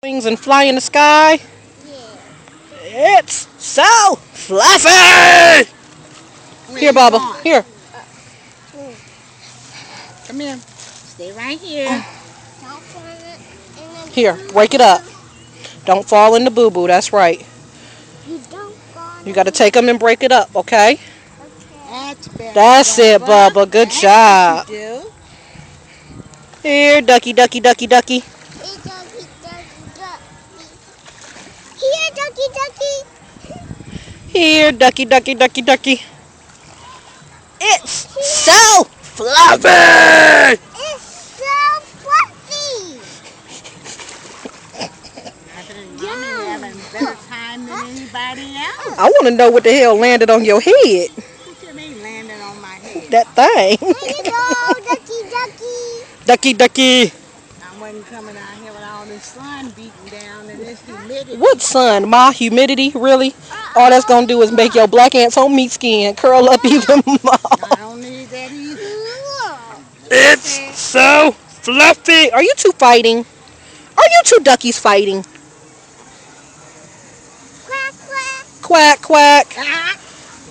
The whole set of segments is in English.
Wings and fly in the sky. Yeah. It's so fluffy. Here, Bubba. Here. Come here. Stay right here. Here, wake it up. Don't fall in the boo-boo. That's right. You got to take them and break it up, okay? That's it, Bubba. Good job. Here, ducky, ducky, ducky, ducky. Here, ducky, ducky. Here, ducky, ducky, ducky, ducky. It's so fluffy. It's so fluffy. Mommy having a better time than anybody else. I want to know what the hell landed on your head. What you mean landing on my head? That thing. There you go, ducky, ducky. Ducky, ducky. I wasn't coming out here with all this sun beating down and this humidity. What sun? My humidity? Really? All that's going to do is make your black ants on meat skin curl up even more. I don't need that either. It's so fluffy. Are you two fighting? Are you two duckies fighting? Quack, quack. Quack, quack.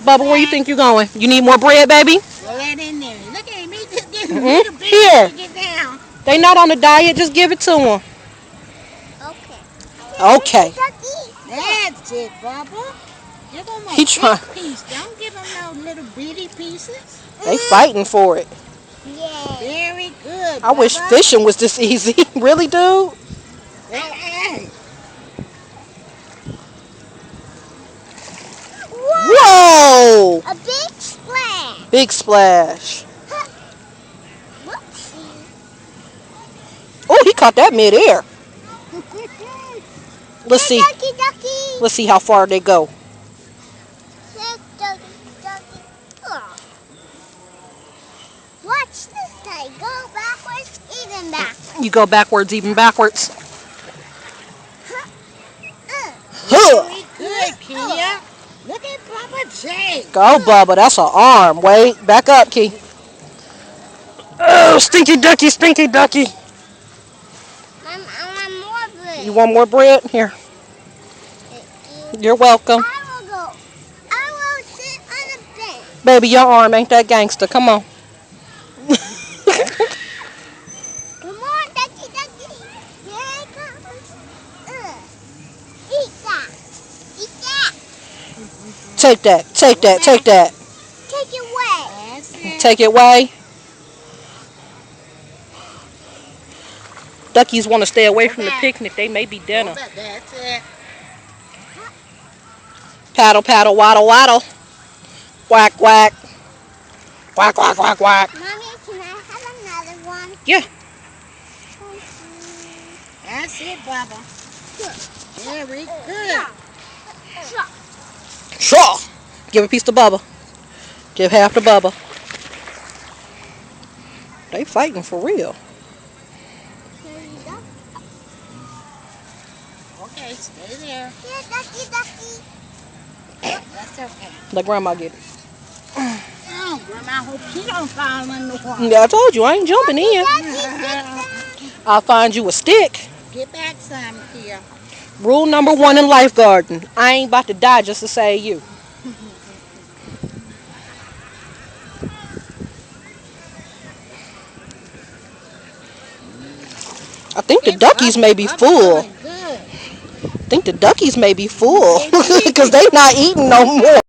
Bubba, where you think you're going? You need more bread, baby? Throw that in there. Look at me just getting a little bit Here. to get down. They not on a diet. Just give it to them. Okay. Ducky. That's it, Bubba. Give them a He try- big piece. Don't give them no little bitty pieces. They fighting for it. Yeah. Very good, I wish Bubba. fishing was this easy. Really, dude? Hey. Whoa! A big splash. Big splash. Whoopsie. Oh, he caught that midair. Let's see. Ducky, ducky. Let's see how far they go. Ducky, ducky. Oh. Watch this guy go backwards, even backwards. You go backwards, even backwards. Uh. Huh. Very good, Kia. Look at Bubba J. Go, Bubba. That's an arm. Wait. Back up, Key. Oh, stinky ducky, stinky ducky. I want more bread. You want more bread? Here. You're welcome. I will go. I will sit on a bench. Baby, your arm ain't that gangster. Come on. Come on, ducky, ducky. Here it comes. Eat that. Eat that. Take that. Take that. Take that. Take it away. That's it. Take it away. Duckies want to stay away from the picnic. They may be dinner. That's it. Paddle, paddle, waddle, waddle. Whack, whack. Whack, whack, whack, whack. Mommy, can I have another one? Yeah. That's it, Bubba. Very good. Sure. Give a piece to Bubba. Give half to Bubba. They fighting for real. Here you go. Okay, stay there. Here, ducky, ducky. That's okay. Let Grandma get it. Oh, Grandma, I hope she don't fall in the water. Yeah, I told you I ain't jumping in. I'll find you a stick. Get back some, Kia. Rule number 1 in lifeguarding. I ain't about to die just to save you. I think the duckies may be full. I think the duckies may be full because they not eating no more.